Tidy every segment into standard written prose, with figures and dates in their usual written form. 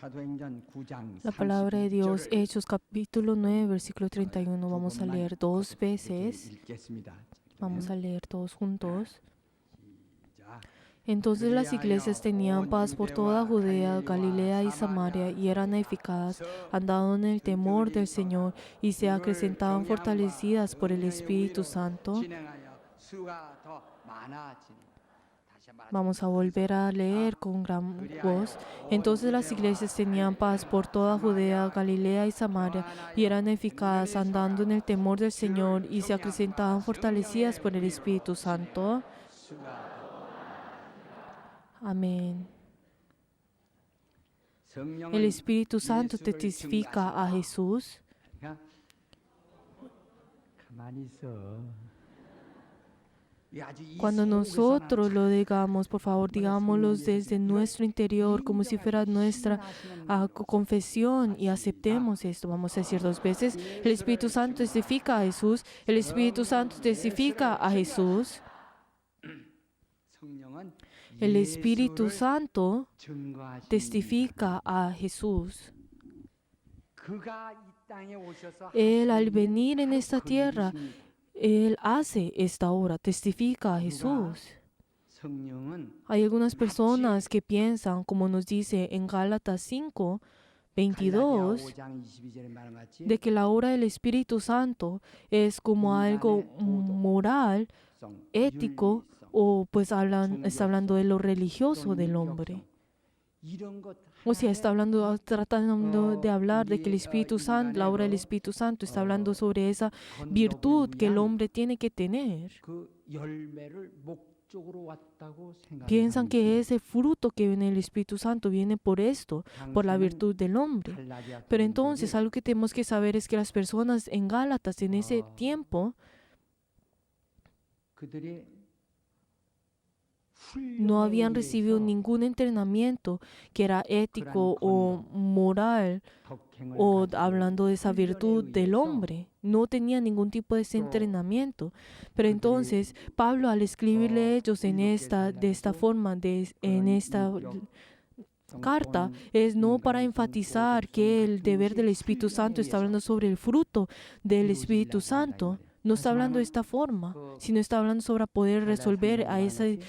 La palabra de Dios, Hechos capítulo 9, versículo 31. Vamos a leer dos veces. Vamos a leer todos juntos. Entonces las iglesias tenían paz por toda Judea, Galilea y Samaria, y eran edificadas, andando en el temor del Señor, y se acrecentaban fortalecidas por el Espíritu Santo. Vamos a volver a leer con gran voz. Entonces las iglesias tenían paz por toda Judea, Galilea y Samaria, y eran edificadas, andando en el temor del Señor, y se acrecentaban fortalecidas por el Espíritu Santo. Amén. El Espíritu Santo testifica a Jesús. Cuando nosotros lo digamos, por favor, digámoslo desde nuestro interior, como si fuera nuestra confesión, y aceptemos esto. Vamos a decir dos veces: el Espíritu Santo testifica a Jesús. El Espíritu Santo testifica a Jesús. El Espíritu Santo testifica a Jesús. Él, al venir en esta tierra, Él hace esta obra, testifica a Jesús. Hay algunas personas que piensan, como nos dice en Gálatas 5, 22, de que la obra del Espíritu Santo es como algo moral, ético, o pues está hablando de lo religioso del hombre. O sea, tratando de hablar de que el Espíritu Santo, la obra del Espíritu Santo, está hablando sobre esa virtud que el hombre tiene que tener. Piensan que ese fruto que viene del Espíritu Santo viene por esto, por la virtud del hombre. Pero entonces algo que tenemos que saber es que las personas en Gálatas en ese tiempo no habían recibido ningún entrenamiento que era ético o moral, o hablando de esa virtud del hombre. No tenían ningún tipo de ese entrenamiento. Pero entonces Pablo, al escribirle a ellos de esta forma, en esta carta, es no para enfatizar que el deber del Espíritu Santo está hablando sobre el fruto del Espíritu Santo. No está hablando de esta forma, sino está hablando sobre poder resolver a ese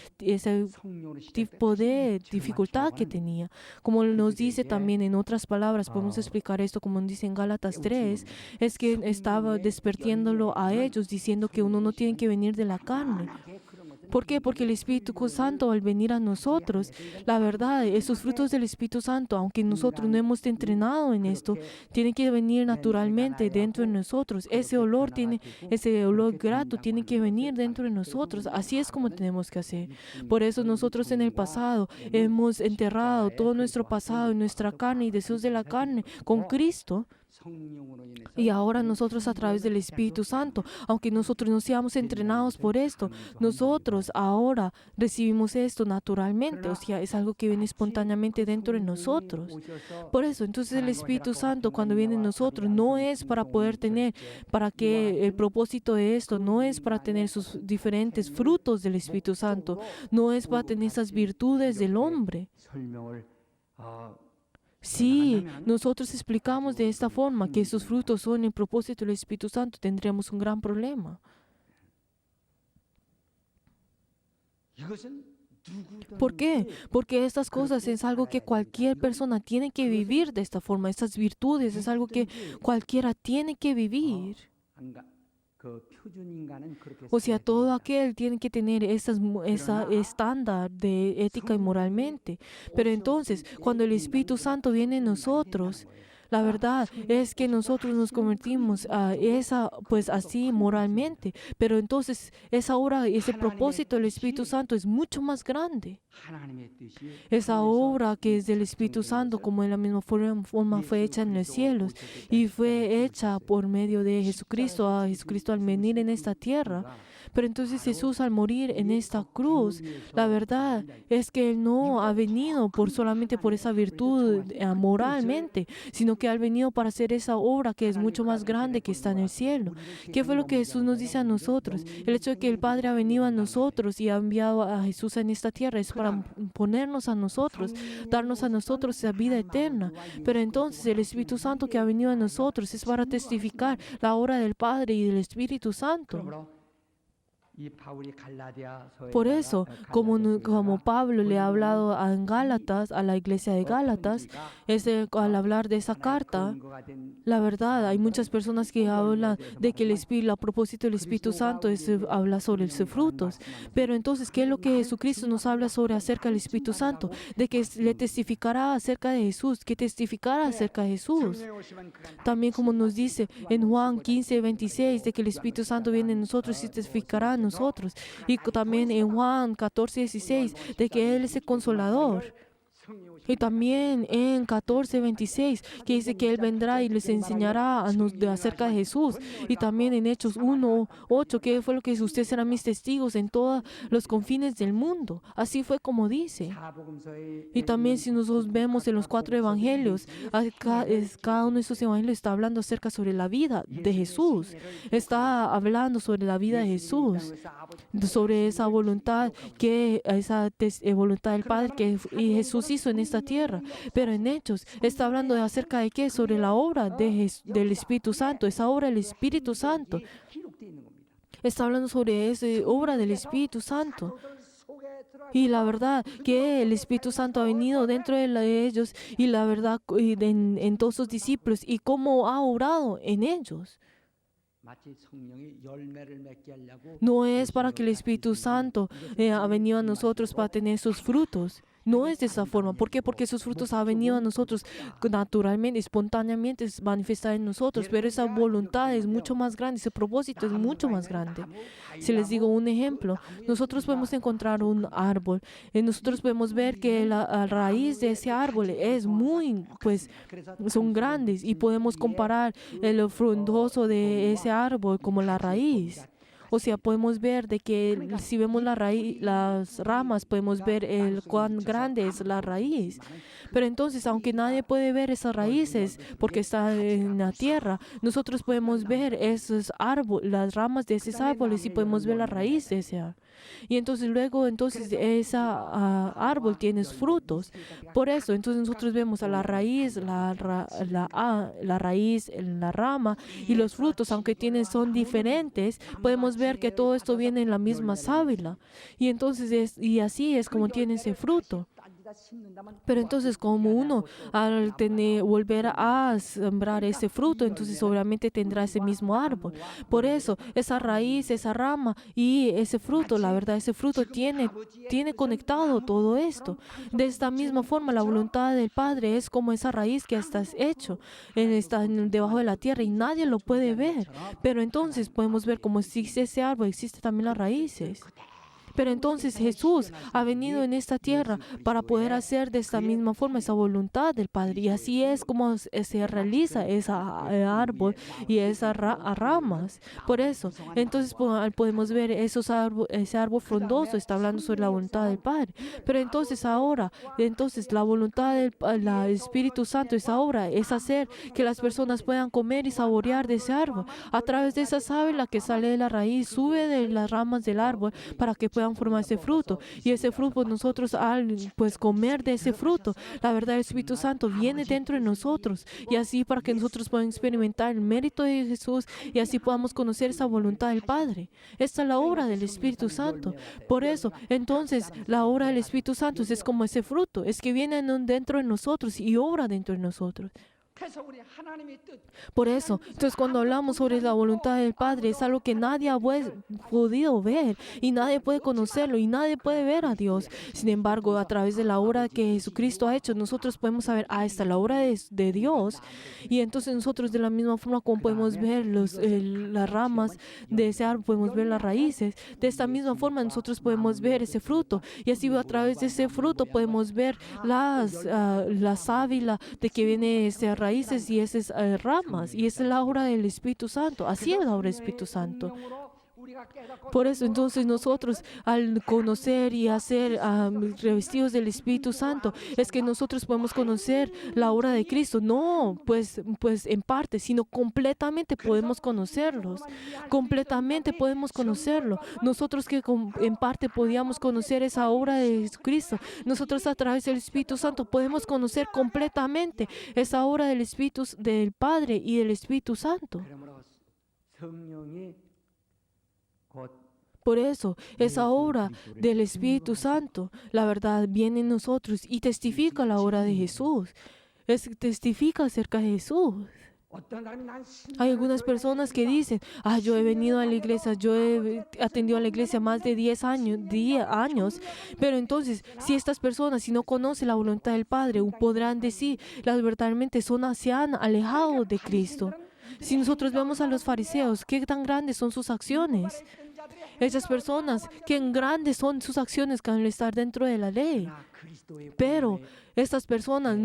tipo de dificultad que tenía. Como nos dice también en otras palabras, podemos explicar esto como dice en Gálatas 3, es que estaba despertándolo a ellos diciendo que uno no tiene que venir de la carne. ¿Por qué? Porque el Espíritu Santo, al venir a nosotros, la verdad, esos frutos del Espíritu Santo, aunque nosotros no hemos entrenado en esto, tienen que venir naturalmente dentro de nosotros. Ese olor grato tiene que venir dentro de nosotros. Así es como tenemos que hacer. Por eso nosotros en el pasado hemos enterrado todo nuestro pasado en nuestra carne y deseos de la carne con Cristo. Y ahora nosotros, a través del Espíritu Santo, aunque nosotros no seamos entrenados por esto, nosotros ahora recibimos esto naturalmente. O sea, es algo que viene espontáneamente dentro de nosotros. Por eso, entonces el Espíritu Santo, cuando viene en nosotros, no es para poder tener, para que el propósito de esto no es para tener sus diferentes frutos del Espíritu Santo, no es para tener esas virtudes del hombre. Si nosotros explicamos de esta forma que esos frutos son el propósito del Espíritu Santo, tendríamos un gran problema. ¿Por qué? Porque estas cosas es algo que cualquier persona tiene que vivir de esta forma. Estas virtudes es algo que cualquiera tiene que vivir. O sea, todo aquel tiene que tener ese estándar de ética y moralmente. Pero entonces, cuando el Espíritu Santo viene en nosotros, la verdad es que nosotros nos convertimos a pues así moralmente. Pero entonces, esa obra, ese propósito del Espíritu Santo es mucho más grande. Esa obra que es del Espíritu Santo, como en la misma forma fue hecha en los cielos y fue hecha por medio de Jesucristo, a Jesucristo al venir en esta tierra. Pero entonces Jesús, al morir en esta cruz, la verdad es que Él no ha venido solamente por esa virtud moralmente, sino que ha venido para hacer esa obra que es mucho más grande, que está en el cielo. ¿Qué fue lo que Jesús nos dice a nosotros? El hecho de que el Padre ha venido a nosotros y ha enviado a Jesús en esta tierra es para ponernos a nosotros, darnos a nosotros esa vida eterna. Pero entonces el Espíritu Santo que ha venido a nosotros es para testificar la obra del Padre y del Espíritu Santo. Por eso, como Pablo le ha hablado en Gálatas, a la iglesia de Gálatas, al hablar de esa carta, la verdad, hay muchas personas que hablan de que el Espíritu, a propósito del Espíritu Santo, habla sobre sus frutos. Pero entonces, ¿qué es lo que Jesucristo nos habla sobre acerca del Espíritu Santo? De que le testificará acerca de Jesús, que testificará acerca de Jesús. También como nos dice en Juan 15:26, de que el Espíritu Santo viene en nosotros y testificará a nosotros. Y también en Juan 14:16, de que Él es el Consolador. Y también en 14:26, que dice que Él vendrá y les enseñará acerca de Jesús. Y también en Hechos 1:8, que fue lo que dice: ustedes serán mis testigos en todos los confines del mundo. Así fue como dice. Y también si nosotros vemos en los 4 evangelios, cada uno de esos evangelios está hablando acerca sobre la vida de Jesús. Está hablando sobre la vida de Jesús, sobre esa voluntad voluntad del Padre que Jesús hizo en esta tierra. Pero en Hechos está hablando acerca de qué, sobre la obra del Espíritu Santo, esa obra del Espíritu Santo. Está hablando sobre esa obra del Espíritu Santo. Y la verdad que el Espíritu Santo ha venido dentro de ellos, y la verdad en todos sus discípulos, y cómo ha obrado en ellos. No es para que el Espíritu Santo ha venido a nosotros para tener sus frutos. No es de esa forma. ¿Por qué? Porque esos frutos han venido a nosotros naturalmente, espontáneamente, manifestar en nosotros. Pero esa voluntad es mucho más grande, ese propósito es mucho más grande. Si les digo un ejemplo, nosotros podemos encontrar un árbol. Nosotros podemos ver que la raíz de ese árbol es son grandes, y podemos comparar el frondoso de ese árbol como la raíz. O sea, podemos ver de que si vemos las ramas, podemos ver cuán grande es la raíz. Pero entonces, aunque nadie puede ver esas raíces porque está en la tierra, nosotros podemos ver las ramas de esos árboles, y podemos ver la raíz de ese árbol. Y entonces luego, ese árbol tiene frutos. Por eso, entonces nosotros vemos a la raíz, la raíz, la rama y los frutos, aunque son diferentes, podemos ver que todo esto viene en la misma sábila. Y entonces así es como tiene ese fruto. Pero entonces, como uno al volver a sembrar ese fruto, entonces obviamente tendrá ese mismo árbol. Por eso, esa raíz, esa rama y ese fruto, la verdad, ese fruto tiene conectado todo esto. De esta misma forma, la voluntad del Padre es como esa raíz que está hecho, está debajo de la tierra y nadie lo puede ver. Pero entonces podemos ver como existe ese árbol, existe también las raíces. Pero entonces Jesús ha venido en esta tierra para poder hacer de esta misma forma esa voluntad del Padre. Y así es como se realiza ese árbol y esas ramas. Por eso, entonces podemos ver ese árbol frondoso, está hablando sobre la voluntad del Padre. Pero entonces ahora, la voluntad del Espíritu Santo, esa obra, es hacer que las personas puedan comer y saborear de ese árbol. A través de esa sábila que sale de la raíz, sube de las ramas del árbol para que puedan formar ese fruto. Y ese fruto, nosotros al comer de ese fruto, la verdad, el Espíritu Santo viene dentro de nosotros. Y así para que nosotros podamos experimentar el mérito de Jesús y así podamos conocer esa voluntad del Padre. Esta es la obra del Espíritu Santo. Por eso, entonces, la obra del Espíritu Santo es como ese fruto, es que viene dentro de nosotros y obra dentro de nosotros. Por eso, entonces cuando hablamos sobre la voluntad del Padre, es algo que nadie ha podido ver y nadie puede conocerlo y nadie puede ver a Dios. Sin embargo, a través de la obra que Jesucristo ha hecho, nosotros podemos saber, esta es la obra de Dios. Y entonces nosotros, de la misma forma como podemos ver las ramas de ese árbol, podemos ver las raíces, de esta misma forma nosotros podemos ver ese fruto. Y así a través de ese fruto podemos ver la sábila de que viene ese raíces y esas ramas, y esa es la obra del Espíritu Santo. Así es la obra del Espíritu Santo. Por eso entonces nosotros al conocer y hacer revestidos del Espíritu Santo, es que nosotros podemos conocer la obra de Cristo. No, pues en parte, sino completamente podemos conocerlos. Completamente podemos conocerlo. Nosotros que en parte podíamos conocer esa obra de Jesucristo, nosotros a través del Espíritu Santo podemos conocer completamente esa obra del Espíritu, del Padre y del Espíritu Santo. Por eso, esa obra del Espíritu Santo, la verdad, viene en nosotros y testifica la obra de Jesús. Testifica acerca de Jesús. Hay algunas personas que dicen, yo he venido a la iglesia, yo he atendido a la iglesia más de 10 años, pero entonces, si estas personas, si no conocen la voluntad del Padre, podrán decir, verdaderamente se han alejado de Cristo. Si nosotros vemos a los fariseos, ¿qué tan grandes son sus acciones? Esas personas, qué grandes son sus acciones al estar dentro de la ley. Pero estas personas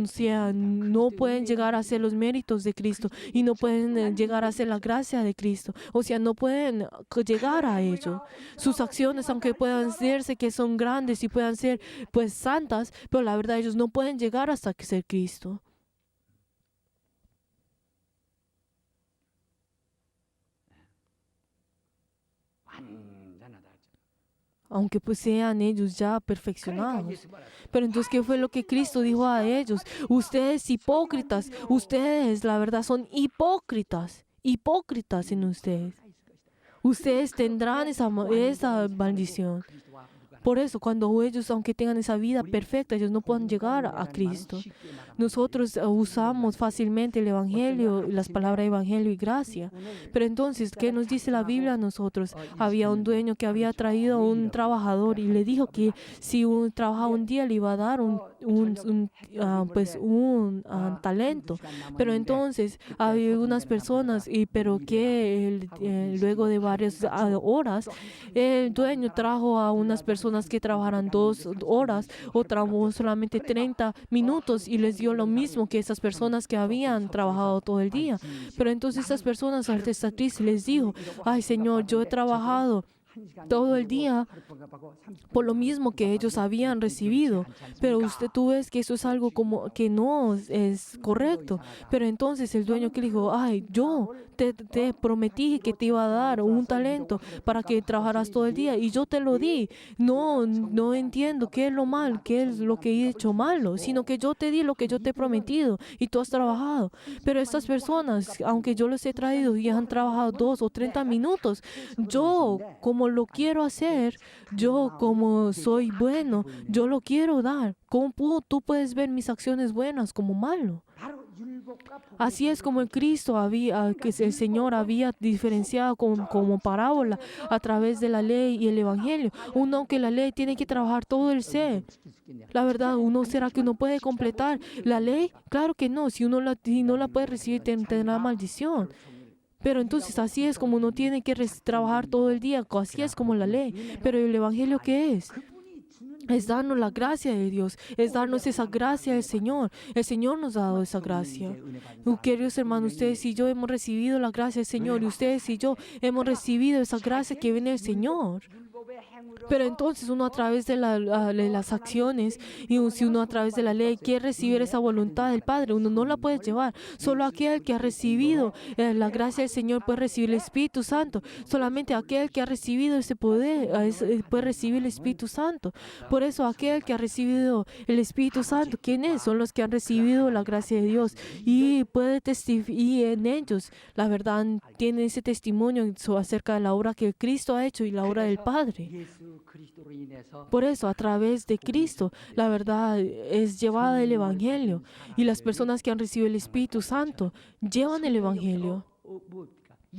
no pueden llegar a hacer los méritos de Cristo y no pueden llegar a hacer la gracia de Cristo. O sea, no pueden llegar a ello. Sus acciones, aunque puedan verse que son grandes y puedan ser pues santas, pero la verdad ellos no pueden llegar hasta que ser Cristo. Aunque pues sean ellos ya perfeccionados. Pero entonces, ¿qué fue lo que Cristo dijo a ellos? Ustedes hipócritas, ustedes la verdad son hipócritas en ustedes. Ustedes tendrán esa maldición. Por eso, cuando ellos, aunque tengan esa vida perfecta, ellos no pueden llegar a Cristo. Nosotros usamos fácilmente el Evangelio, las palabras Evangelio y gracia. Pero entonces, ¿qué nos dice la Biblia a nosotros? Había un dueño que había traído a un trabajador y le dijo que si trabajaba un día le iba a dar un talento. Pero entonces, había unas personas, pero que luego de varias horas, el dueño trajo a unas personas que trabajaran 2 horas o trabajó solamente 30 minutos y les dio lo mismo que esas personas que habían trabajado todo el día. Pero entonces esas personas al estar tristes les dijo, ay Señor, yo he trabajado todo el día por lo mismo que ellos habían recibido, pero tú ves que eso es algo como que no es correcto. Pero entonces el dueño que le dijo, ay, yo te prometí que te iba a dar un talento para que trabajaras todo el día y yo te lo di. No entiendo qué es lo que he hecho malo, sino que yo te di lo que yo te he prometido y tú has trabajado. Pero estas personas, aunque yo les he traído y han trabajado 2 o 30 minutos, yo como lo quiero hacer, yo como soy bueno, yo lo quiero dar. ¿Cómo tú puedes ver mis acciones buenas como malo? Así es como el Cristo que el Señor había diferenciado como parábola a través de la ley y el Evangelio. Uno, aunque la ley tiene que trabajar todo el ser. La verdad, ¿será que uno puede completar la ley? Claro que no. Si no la puede recibir, tendrá maldición. Pero entonces así es como uno tiene que trabajar todo el día. Así es como la ley. Pero el Evangelio, ¿qué es? Es darnos la gracia de Dios, es darnos esa gracia del Señor. El Señor nos ha dado esa gracia. Queridos hermanos, ustedes y yo hemos recibido la gracia del Señor y ustedes y yo hemos recibido esa gracia que viene del Señor. Pero entonces uno a través de las acciones y si uno a través de la ley quiere recibir esa voluntad del Padre, uno no la puede llevar. Solo aquel que ha recibido la gracia del Señor puede recibir el Espíritu Santo. Solamente aquel que ha recibido ese poder puede recibir el Espíritu Santo. Por eso aquel que ha recibido el Espíritu Santo, ¿quién es? Son los que han recibido la gracia de Dios y puede testificar, y en ellos, la verdad, tienen ese testimonio acerca de la obra que Cristo ha hecho y la obra del Padre. Por eso, a través de Cristo, la verdad es llevada el Evangelio y las personas que han recibido el Espíritu Santo llevan el Evangelio.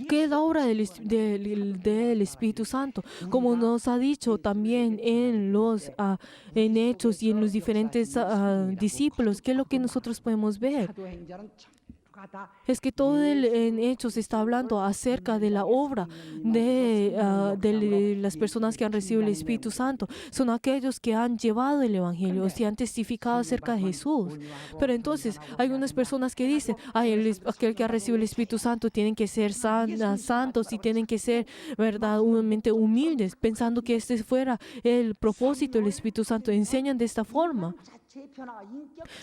¿Qué es la obra del Espíritu Santo? Como nos ha dicho también en Hechos y en los diferentes discípulos, ¿qué es lo que nosotros podemos ver? Es que todo en Hechos está hablando acerca de la obra de las personas que han recibido el Espíritu Santo. Son aquellos que han llevado el Evangelio, o sea, han testificado acerca de Jesús. Pero entonces hay unas personas que dicen, aquel que ha recibido el Espíritu Santo tienen que ser santos y tienen que ser verdaderamente humildes, pensando que este fuera el propósito del Espíritu Santo. Enseñan de esta forma.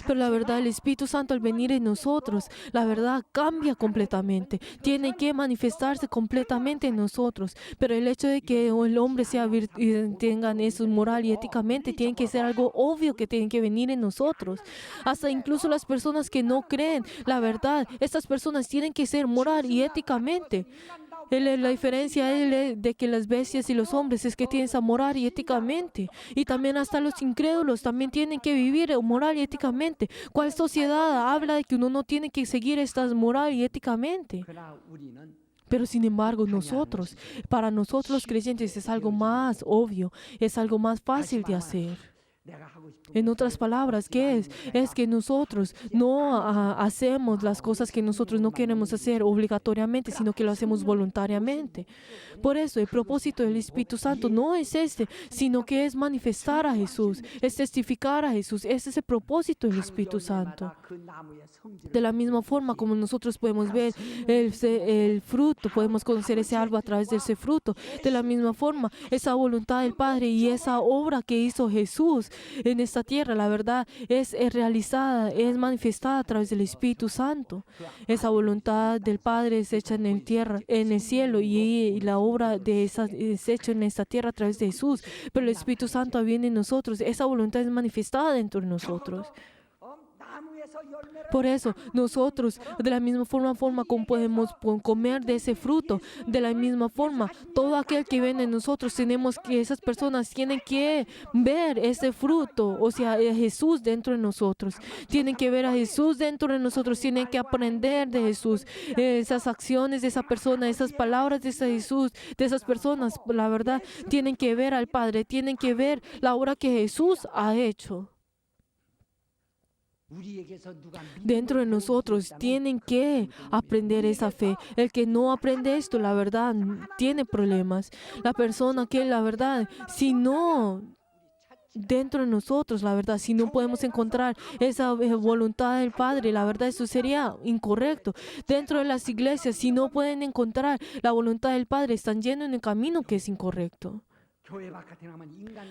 Pero la verdad, el Espíritu Santo al venir en nosotros, la verdad cambia completamente. Tiene que manifestarse completamente en nosotros. Pero el hecho de que el hombre tengan eso moral y éticamente, tiene que ser algo obvio que tiene que venir en nosotros. Hasta incluso las personas que no creen, la verdad, estas personas tienen que ser moral y éticamente. La diferencia de que las bestias y los hombres es que tienen esa moral y éticamente. Y también hasta los incrédulos también tienen que vivir moral y éticamente. ¿Cuál sociedad habla de que uno no tiene que seguir estas moral y éticamente? Pero sin embargo, para nosotros los creyentes es algo más obvio, es algo más fácil de hacer. En otras palabras, ¿qué es? Es que nosotros no hacemos las cosas que nosotros no queremos hacer obligatoriamente, sino que lo hacemos voluntariamente. Por eso, el propósito del Espíritu Santo no es sino que es manifestar a Jesús, es testificar a Jesús. Ese es el propósito del Espíritu Santo. De la misma forma como nosotros podemos ver el fruto, podemos conocer ese árbol a través de ese fruto. De la misma forma, esa voluntad del Padre y esa obra que hizo Jesús en esta tierra, la verdad, es realizada, es manifestada a través del Espíritu Santo. Esa voluntad del Padre es hecha en el cielo, y la obra es hecha en esta tierra a través de Jesús. Pero el Espíritu Santo viene en nosotros. Esa voluntad es manifestada dentro de nosotros. Por eso, nosotros, de la misma forma como podemos comer de ese fruto, de la misma forma, todo aquel que viene en nosotros, esas personas tienen que ver ese fruto, o sea, Jesús dentro de nosotros. Tienen que ver a Jesús dentro de nosotros, tienen que aprender de Jesús, esas acciones de esa persona, esas palabras de ese Jesús, de esas personas, la verdad, tienen que ver al Padre, tienen que ver la obra que Jesús ha hecho. Dentro de nosotros tienen que aprender esa fe. El que no aprende esto, la verdad, tiene problemas. La persona que, la verdad, si no, dentro de nosotros, la verdad, si no podemos encontrar esa voluntad del Padre, la verdad, eso sería incorrecto. Dentro de las iglesias, si no pueden encontrar la voluntad del Padre, están yendo en el camino que es incorrecto.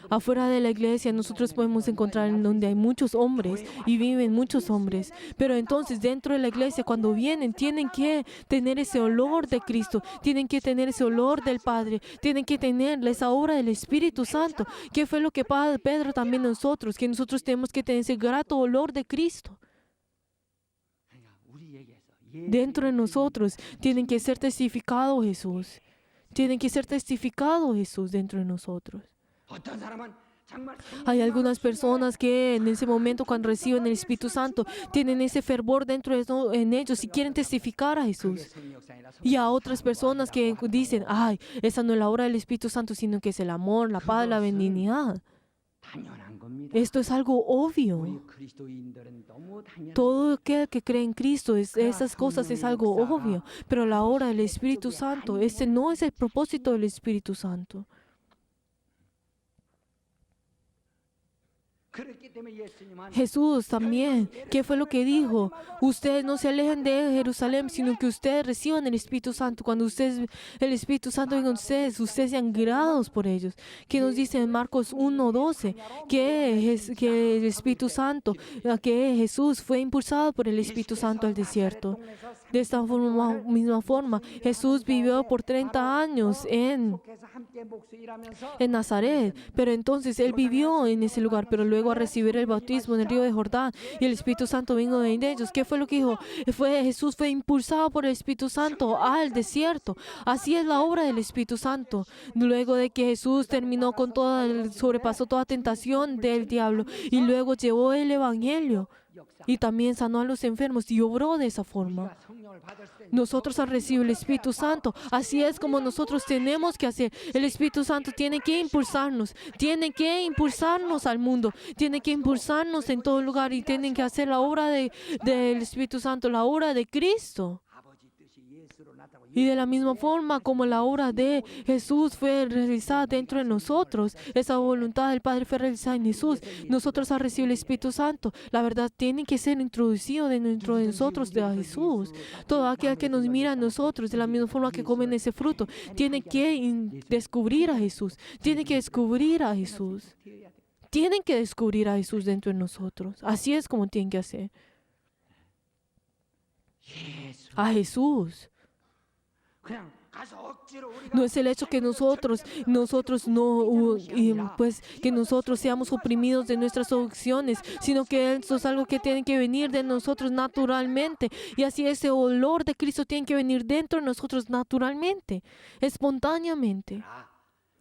Afuera de la iglesia nosotros podemos encontrar en donde hay muchos hombres y viven muchos hombres, pero entonces dentro de la iglesia cuando vienen tienen que tener ese olor de Cristo, tienen que tener ese olor del Padre, tienen que tener esa obra del Espíritu Santo, que fue lo que Pedro también nosotros, que nosotros tenemos que tener ese grato olor de Cristo. Dentro de nosotros tienen que ser testificado Jesús. Tienen que ser testificado Jesús dentro de nosotros. Hay algunas personas que en ese momento cuando reciben el Espíritu Santo tienen ese fervor dentro en ellos y quieren testificar a Jesús. Y a otras personas que dicen, esa no es la obra del Espíritu Santo, sino que es el amor, la paz, la benignidad. Esto es algo obvio. Todo aquel que cree en Cristo, esas cosas es algo obvio. Pero la obra del Espíritu Santo, ese no es el propósito del Espíritu Santo. Jesús también, ¿qué fue lo que dijo? Ustedes no se alejen de Jerusalén, sino que ustedes reciban el Espíritu Santo. Cuando el Espíritu Santo venga a ustedes sean guiados por ellos. ¿Qué nos dice en Marcos 1:12? Que el Espíritu Santo, que Jesús fue impulsado por el Espíritu Santo al desierto. De esta misma forma, Jesús vivió por 30 años en Nazaret, pero entonces Él vivió en ese lugar, pero luego a recibir el bautismo en el río de Jordán y el Espíritu Santo vino de ellos. ¿Qué fue lo que dijo? Jesús fue impulsado por el Espíritu Santo al desierto. Así es la obra del Espíritu Santo. Luego de que Jesús terminó sobrepasó toda tentación del diablo y luego llevó el Evangelio. y también sanó a los enfermos y obró de esa forma. Nosotros al recibir el Espíritu Santo, así es como nosotros tenemos que hacer. El Espíritu Santo tiene que impulsarnos al mundo, tiene que impulsarnos en todo lugar y tienen que hacer la obra del Espíritu Santo, la obra de Cristo. Y de la misma forma como la obra de Jesús fue realizada dentro de nosotros, esa voluntad del Padre fue realizada en Jesús, nosotros al recibir el Espíritu Santo, la verdad tiene que ser introducido dentro de nosotros de Jesús. Todo aquel que nos mira a nosotros, de la misma forma que comen ese fruto, tiene que descubrir a Jesús, tiene que descubrir a Jesús. Tienen que descubrir a Jesús dentro de nosotros. Así es como tienen que hacer. A Jesús. No es el hecho que nosotros seamos oprimidos de nuestras opciones, sino que eso es algo que tiene que venir de nosotros naturalmente. Y así ese olor de Cristo tiene que venir dentro de nosotros naturalmente, espontáneamente.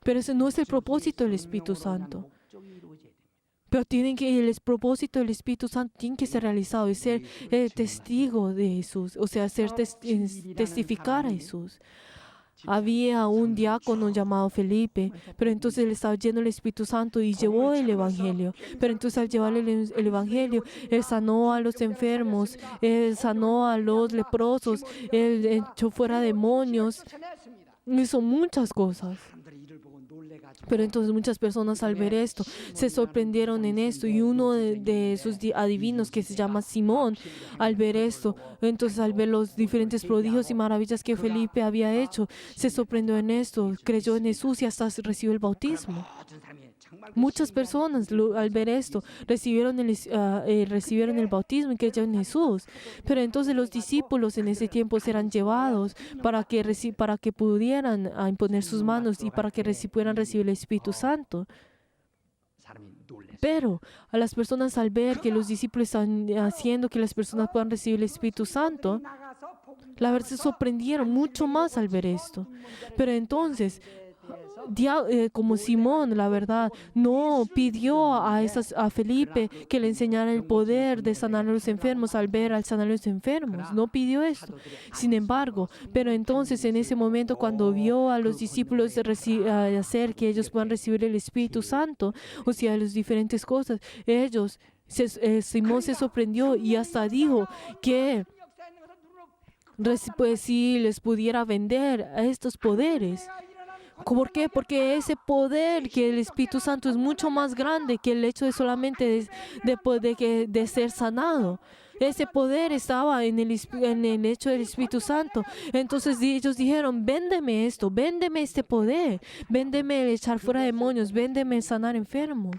Pero ese no es el propósito del Espíritu Santo. Pero el propósito del Espíritu Santo tiene que ser realizado y ser testigo de Jesús, o sea, testificar a Jesús. Había un diácono llamado Felipe, pero entonces él estaba lleno del Espíritu Santo y llevó el Evangelio. Pero entonces al llevar el Evangelio, él sanó a los enfermos, él sanó a los leprosos, él echó fuera demonios, hizo muchas cosas. Pero entonces muchas personas al ver esto se sorprendieron en esto, y uno de sus adivinos, que se llama Simón, al ver esto, entonces al ver los diferentes prodigios y maravillas que Felipe había hecho, se sorprendió en esto, creyó en Jesús y hasta recibió el bautismo. Muchas personas al ver esto recibieron el bautismo y creyeron en Jesús. Pero entonces los discípulos en ese tiempo serán llevados para que pudieran imponer sus manos y para que pudieran recibir el Espíritu Santo. Pero a las personas al ver que los discípulos están haciendo que las personas puedan recibir el Espíritu Santo, la verdad se sorprendieron mucho más al ver esto. Pero entonces, como Simón, la verdad, no pidió a Felipe que le enseñara el poder de sanar a los enfermos al sanar a los enfermos. No pidió esto. Sin embargo, pero entonces en ese momento cuando vio a los discípulos hacer que ellos puedan recibir el Espíritu Santo, o sea, las diferentes cosas, Simón se sorprendió y hasta dijo que pues si les pudiera vender a estos poderes. ¿Por qué? Porque ese poder que el Espíritu Santo es mucho más grande que el hecho de solamente de ser sanado. Ese poder estaba en el hecho del Espíritu Santo. Entonces ellos dijeron, véndeme esto, véndeme este poder, véndeme el echar fuera demonios, véndeme el sanar enfermos.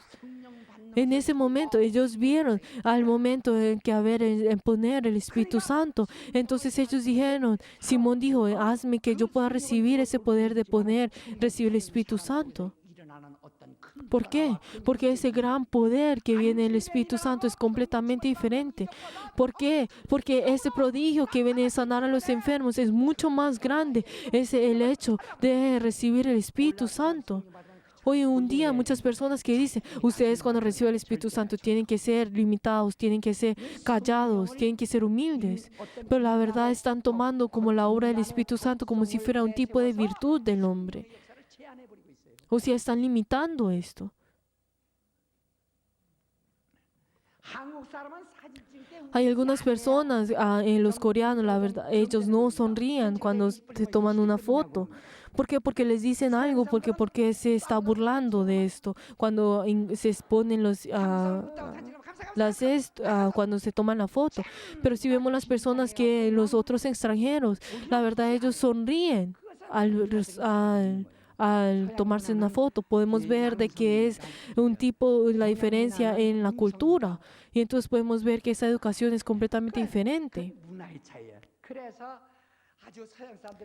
En ese momento ellos vieron al momento en poner el Espíritu Santo. Entonces ellos dijeron, Simón dijo, hazme que yo pueda recibir ese poder de recibir el Espíritu Santo. ¿Por qué? Porque ese gran poder que viene del Espíritu Santo es completamente diferente. ¿Por qué? Porque ese prodigio que viene de sanar a los enfermos es mucho más grande. Es el hecho de recibir el Espíritu Santo. Hoy en día muchas personas que dicen, ustedes cuando reciben el Espíritu Santo tienen que ser limitados, tienen que ser callados, tienen que ser humildes. Pero la verdad están tomando como la obra del Espíritu Santo como si fuera un tipo de virtud del hombre. O sea, están limitando esto. Hay algunas personas, los coreanos, la verdad, ellos no sonríen cuando se toman una foto. ¿Por qué? Porque les dicen algo, porque se está burlando de esto. Cuando se exponen cuando se toman la foto. Pero si vemos las personas los otros extranjeros, la verdad ellos sonríen al tomarse una foto. Podemos ver de que es la diferencia en la cultura. Y entonces podemos ver que esa educación es completamente diferente.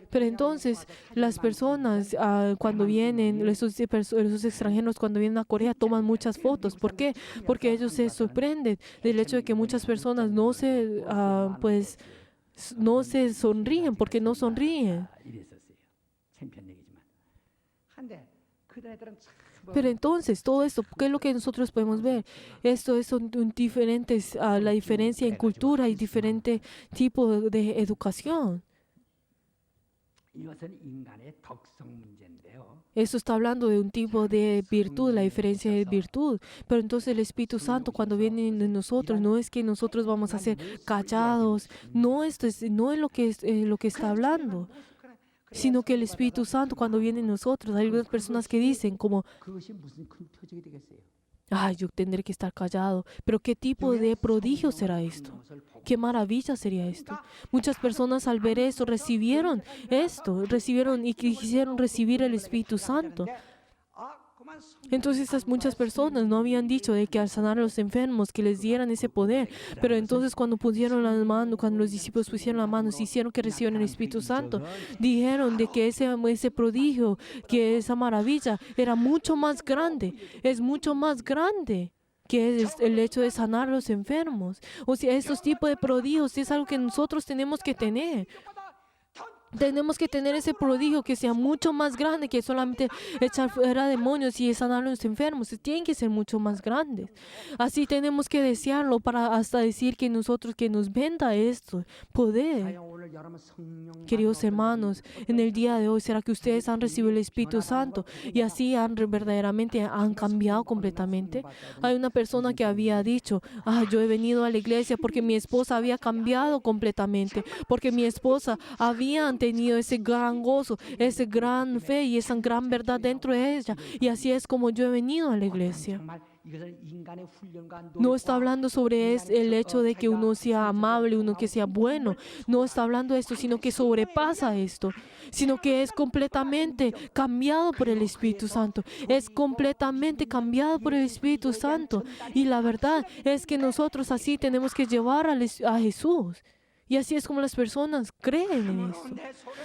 Pero entonces las personas cuando vienen, esos extranjeros cuando vienen a Corea toman muchas fotos. ¿Por qué? Porque ellos se sorprenden del hecho de que muchas personas no se sonríen. ¿Por qué no sonríen? Pero entonces, todo esto, ¿qué es lo que nosotros podemos ver? Esto son diferentes, la diferencia en cultura y diferente tipo de educación. Eso está hablando de un tipo de virtud, la diferencia de virtud. Pero entonces el Espíritu Santo cuando viene en nosotros, no es que nosotros vamos a ser callados, no es lo que, lo que está hablando, sino que el Espíritu Santo cuando viene en nosotros, hay algunas personas que dicen como, ay, yo tendré que estar callado. Pero ¿qué tipo de prodigio será esto? ¿Qué maravilla sería esto? Muchas personas al ver esto recibieron y quisieron recibir el Espíritu Santo. Entonces estas muchas personas no habían dicho de que al sanar a los enfermos, que les dieran ese poder. Pero entonces cuando pusieron la mano, cuando los discípulos pusieron la mano, se hicieron que recibieran el Espíritu Santo, dijeron de que ese prodigio, que esa maravilla era mucho más grande, es mucho más grande que es el hecho de sanar a los enfermos. O sea, estos tipos de prodigios es algo que nosotros tenemos que tener. Tenemos que tener ese prodigio que sea mucho más grande que solamente echar fuera demonios y sanar a los enfermos. Tienen que ser mucho más grandes. Así tenemos que desearlo para hasta decir que nosotros, que nos venda esto, poder. Queridos hermanos, en el día de hoy, ¿será que ustedes han recibido el Espíritu Santo y así verdaderamente han cambiado completamente? Hay una persona que había dicho, yo he venido a la iglesia porque mi esposa había cambiado completamente, porque mi esposa había tenido ese gran gozo, esa gran fe y esa gran verdad dentro de ella. Y así es como yo he venido a la iglesia. No está hablando sobre el hecho de que uno sea amable, uno que sea bueno. No está hablando de esto, sino que sobrepasa esto. Sino que es completamente cambiado por el Espíritu Santo. Es completamente cambiado por el Espíritu Santo. Y la verdad es que nosotros así tenemos que llevar a Jesús. Y así es como las personas creen en esto.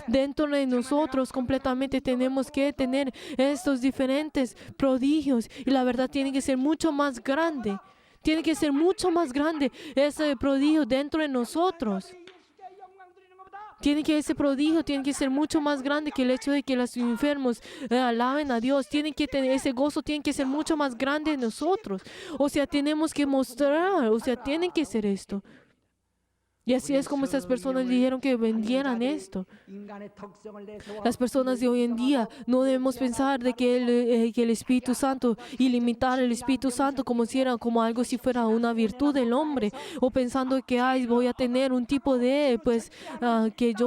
Dentro de nosotros completamente tenemos que tener estos diferentes prodigios. Y la verdad tiene que ser mucho más grande. Tiene que ser mucho más grande ese prodigio dentro de nosotros. Ese prodigio tiene que ser mucho más grande que el hecho de que los enfermos alaben a Dios. Tienen que tener ese gozo, tiene que ser mucho más grande en nosotros. O sea, tenemos que mostrar, tienen que ser esto. Y así es como estas personas dijeron que vendieran esto. Las personas de hoy en día no debemos pensar de que el Espíritu Santo y limitar el Espíritu Santo como algo si fuera una virtud del hombre, o pensando que voy a tener un tipo de que yo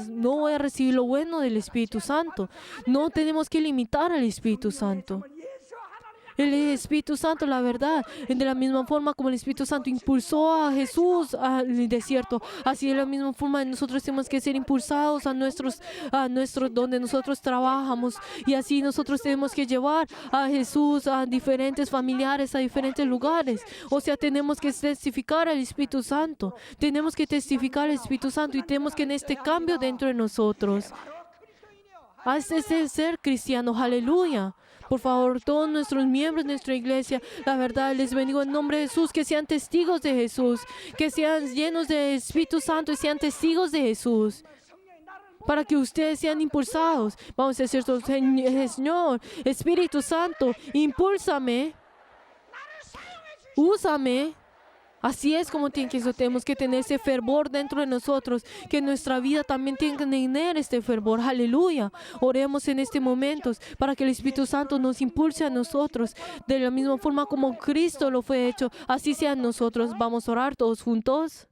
no voy a recibir lo bueno del Espíritu Santo. No tenemos que limitar al Espíritu Santo. El Espíritu Santo, la verdad, de la misma forma como el Espíritu Santo impulsó a Jesús al desierto, así de la misma forma nosotros tenemos que ser impulsados a donde nosotros trabajamos, y así nosotros tenemos que llevar a Jesús a diferentes familiares, a diferentes lugares. O sea, tenemos que testificar al Espíritu Santo, tenemos que testificar al Espíritu Santo y tenemos que en este cambio dentro de nosotros. Este ser cristiano, aleluya. Por favor, todos nuestros miembros de nuestra iglesia, la verdad, les bendigo en nombre de Jesús, que sean testigos de Jesús, que sean llenos de Espíritu Santo y sean testigos de Jesús, para que ustedes sean impulsados. Vamos a decir, Señor, Espíritu Santo, impúlsame, úsame. Así es como tenemos que tener ese fervor dentro de nosotros, que nuestra vida también tiene que tener este fervor. Aleluya. Oremos en este momento para que el Espíritu Santo nos impulse a nosotros de la misma forma como Cristo lo fue hecho. Así sean nosotros. Vamos a orar todos juntos.